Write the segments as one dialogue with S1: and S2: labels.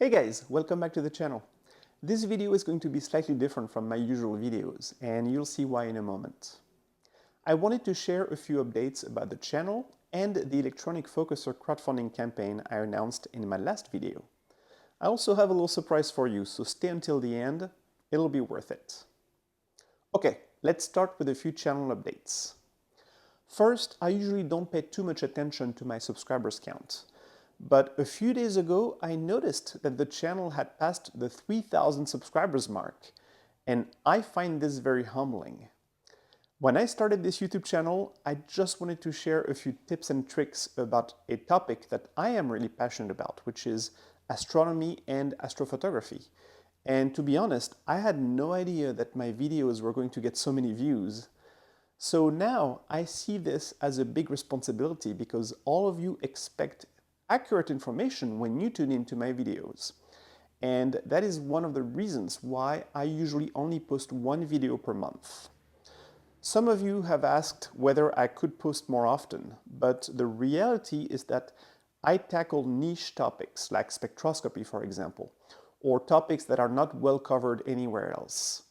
S1: Hey guys, welcome back to the channel. This video is going to be slightly different from my usual videos, and you'll see why in a moment. I wanted to share a few updates about the channel and the Electronic Focuser crowdfunding campaign I announced in my last video. I also have a little surprise for you, so stay until the end, it'll be worth it. Okay, let's start with a few channel updates. First, I usually don't pay too much attention to my subscribers count. But a few days ago, I noticed that the channel had passed the 3,000 subscribers mark, and I find this very humbling. When I started this YouTube channel, I just wanted to share a few tips and tricks about a topic that I am really passionate about, which is astronomy and astrophotography. And to be honest, I had no idea that my videos were going to get so many views. So now I see this as a big responsibility because all of you expect accurate information when you tune into my videos. And that is one of the reasons why I usually only post one video per month. Some of you have asked whether I could post more often, but the reality is that I tackle niche topics like spectroscopy, for example, or topics that are not well covered anywhere else.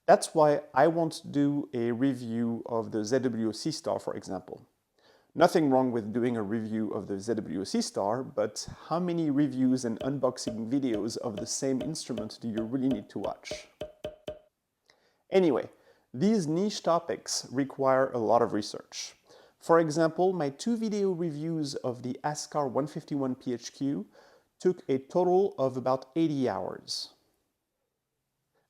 S1: That's why I won't do a review of the ZWO-C Star, for example. Nothing wrong with doing a review of the ZWO-C Star, but how many reviews and unboxing videos of the same instrument do you really need to watch? Anyway, these niche topics require a lot of research. For example, my 2 video reviews of the ASCAR 151 PHQ took a total of about 80 hours.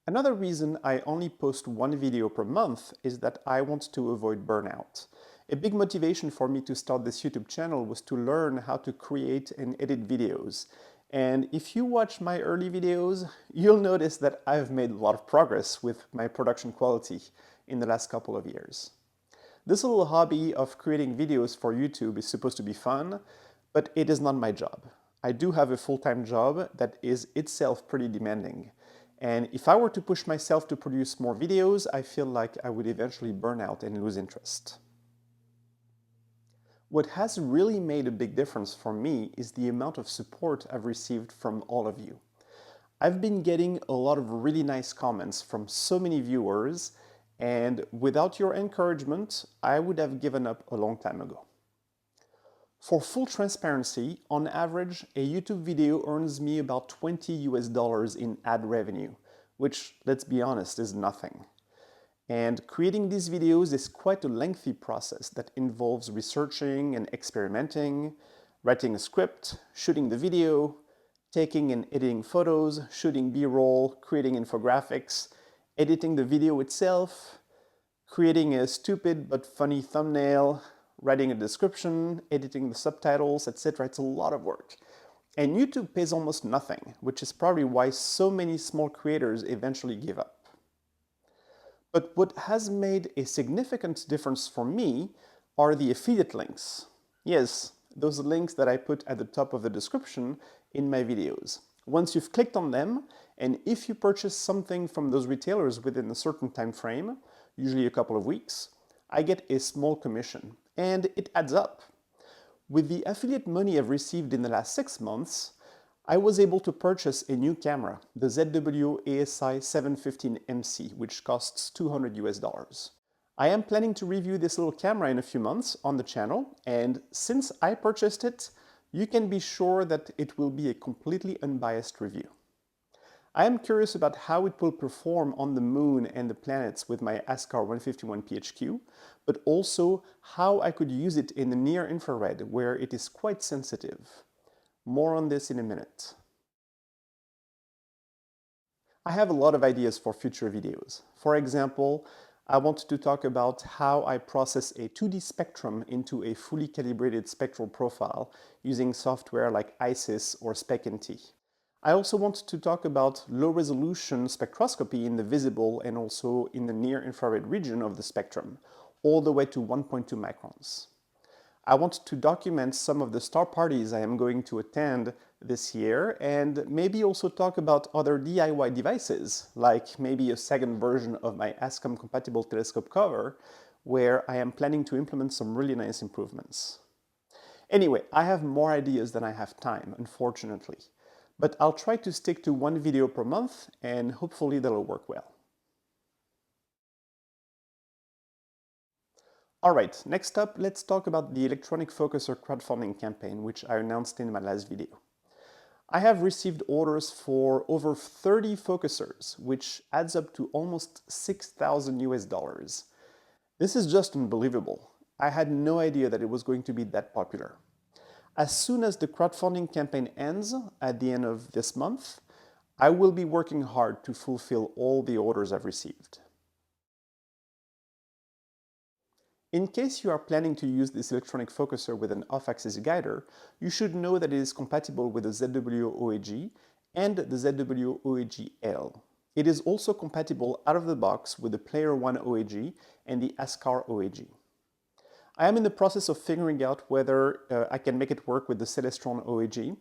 S1: Another reason I only post one video per month is that I want to avoid burnout. A big motivation for me to start this YouTube channel was to learn how to create and edit videos. And if you watch my early videos, you'll notice that I've made a lot of progress with my production quality in the last couple of years. This little hobby of creating videos for YouTube is supposed to be fun, but it is not my job. I do have a full-time job that is itself pretty demanding. And if I were to push myself to produce more videos, I feel like I would eventually burn out and lose interest. What has really made a big difference for me is the amount of support I've received from all of you. I've been getting a lot of really nice comments from so many viewers, and without your encouragement, I would have given up a long time ago. For full transparency, on average, a YouTube video earns me about $20 in ad revenue, which, let's be honest, is nothing. And creating these videos is quite a lengthy process that involves researching and experimenting, writing a script, shooting the video, taking and editing photos, shooting B-roll, creating infographics, editing the video itself, creating a stupid but funny thumbnail, writing a description, editing the subtitles, etc. It's a lot of work. And YouTube pays almost nothing, which is probably why so many small creators eventually give up. But what has made a significant difference for me are the affiliate links. Yes, those links that I put at the top of the description in my videos. Once you've clicked on them, and if you purchase something from those retailers within a certain time frame, usually a couple of weeks, I get a small commission, and it adds up. With the affiliate money I've received in the last 6 months, I was able to purchase a new camera, the ZWO ASI 715MC, which costs $200. I am planning to review this little camera in a few months on the channel, and since I purchased it, you can be sure that it will be a completely unbiased review. I am curious about how it will perform on the moon and the planets with my ASCAR 151 PHQ, but also how I could use it in the near infrared where it is quite sensitive. More on this in a minute. I have a lot of ideas for future videos. For example, I want to talk about how I process a 2D spectrum into a fully calibrated spectral profile using software like ISIS or SpecNT. I also want to talk about low-resolution spectroscopy in the visible and also in the near-infrared region of the spectrum, all the way to 1.2 microns. I want to document some of the star parties I am going to attend this year and maybe also talk about other DIY devices, like maybe a second version of my ASCOM-compatible telescope cover, where I am planning to implement some really nice improvements. Anyway, I have more ideas than I have time, unfortunately. But I'll try to stick to one video per month, and hopefully that'll work well. Alright, next up, let's talk about the Electronic Focuser crowdfunding campaign, which I announced in my last video. I have received orders for over 30 focusers, which adds up to almost 6,000 US dollars. This is just unbelievable. I had no idea that it was going to be that popular. As soon as the crowdfunding campaign ends at the end of this month, I will be working hard to fulfill all the orders I've received. In case you are planning to use this electronic focuser with an off-axis guider, you should know that it is compatible with the ZW-OAG and the ZW-OAG-L. It is also compatible out of the box with the Player One OAG and the ASCAR OAG. I am in the process of figuring out whether I can make it work with the Celestron OAG.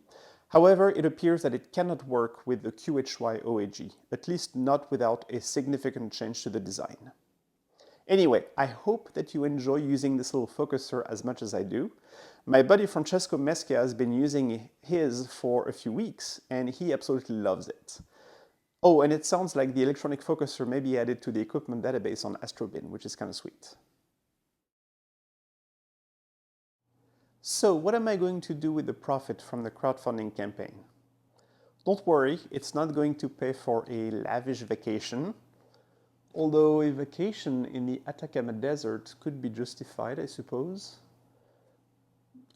S1: However, it appears that it cannot work with the QHY OAG, at least not without a significant change to the design. Anyway, I hope that you enjoy using this little focuser as much as I do. My buddy Francesco Meschia has been using his for a few weeks, and he absolutely loves it. Oh, and it sounds like the electronic focuser may be added to the equipment database on Astrobin, which is kind of sweet. So, what am I going to do with the profit from the crowdfunding campaign? Don't worry, it's not going to pay for a lavish vacation. Although a vacation in the Atacama Desert could be justified, I suppose.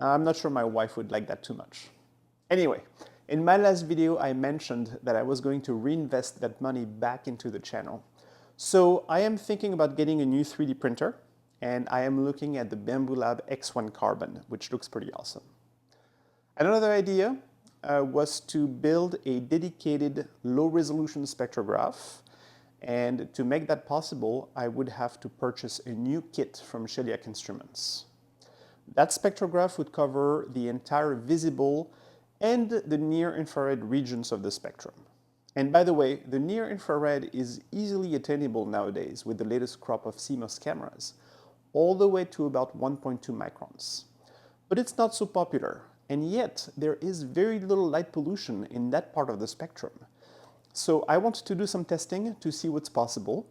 S1: I'm not sure my wife would like that too much. Anyway, in my last video I mentioned that I was going to reinvest that money back into the channel. So I am thinking about getting a new 3D printer, and I am looking at the Bambu Lab X1 Carbon, which looks pretty awesome. Another idea was to build a dedicated low-resolution spectrograph. And to make that possible, I would have to purchase a new kit from Sheliak Instruments. That spectrograph would cover the entire visible and the near-infrared regions of the spectrum. And by the way, the near-infrared is easily attainable nowadays with the latest crop of CMOS cameras, all the way to about 1.2 microns. But it's not so popular, and yet there is very little light pollution in that part of the spectrum. So I want to do some testing to see what's possible.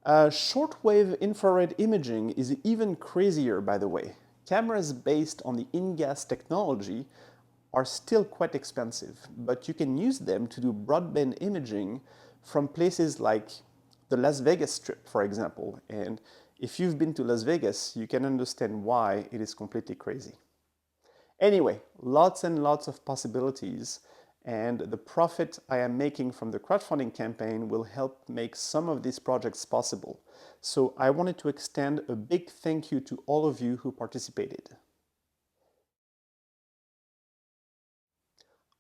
S1: Shortwave infrared imaging is even crazier, by the way. Cameras based on the InGaAs technology are still quite expensive, but you can use them to do broadband imaging from places like the Las Vegas Strip, for example. And if you've been to Las Vegas, you can understand why it is completely crazy. Anyway, lots and lots of possibilities. And the profit I am making from the crowdfunding campaign will help make some of these projects possible. So I wanted to extend a big thank you to all of you who participated.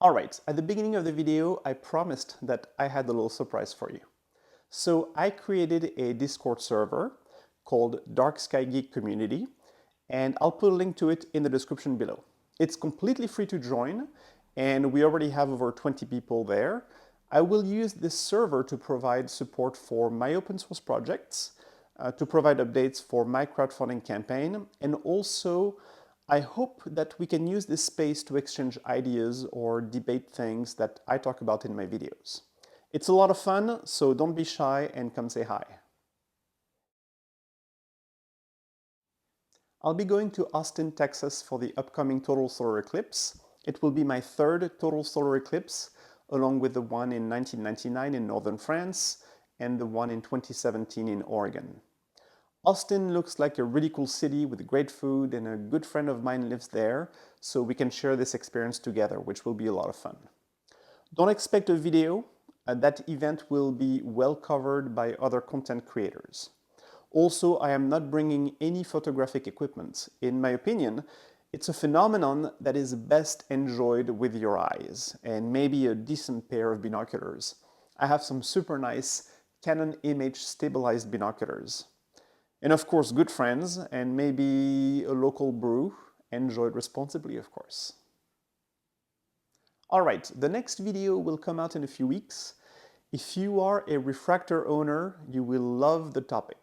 S1: Alright, at the beginning of the video, I promised that I had a little surprise for you. So I created a Discord server called Dark Sky Geek Community, and I'll put a link to it in the description below. It's completely free to join, and we already have over 20 people there. I will use this server to provide support for my open source projects, to provide updates for my crowdfunding campaign, and also I hope that we can use this space to exchange ideas or debate things that I talk about in my videos. It's a lot of fun, so don't be shy and come say hi. I'll be going to Austin, Texas for the upcoming total solar eclipse. It will be my third total solar eclipse, along with the one in 1999 in northern France and the one in 2017 in Oregon. Austin looks like a really cool city with great food, and a good friend of mine lives there, so we can share this experience together, which will be a lot of fun. Don't expect a video. That event will be well covered by other content creators. Also, I am not bringing any photographic equipment. In my opinion, it's a phenomenon that is best enjoyed with your eyes and maybe a decent pair of binoculars. I have some super nice Canon image stabilized binoculars. And of course, good friends and maybe a local brew, enjoyed responsibly, of course. Alright, the next video will come out in a few weeks. If you are a refractor owner, you will love the topic.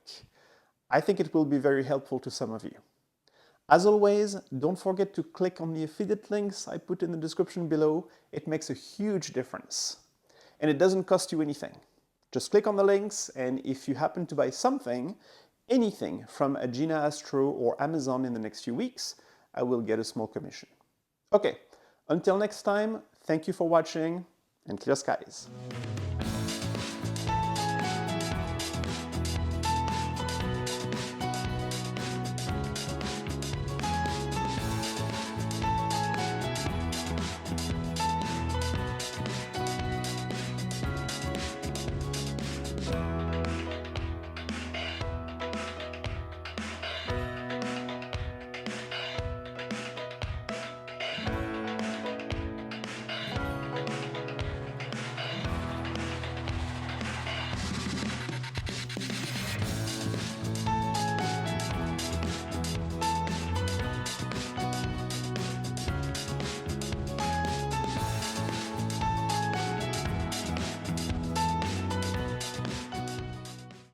S1: I think it will be very helpful to some of you. As always, don't forget to click on the affiliate links I put in the description below. It makes a huge difference. And it doesn't cost you anything. Just click on the links, and if you happen to buy something, anything from Agena Astro or Amazon in the next few weeks, I will get a small commission. Okay, until next time, thank you for watching, and clear skies.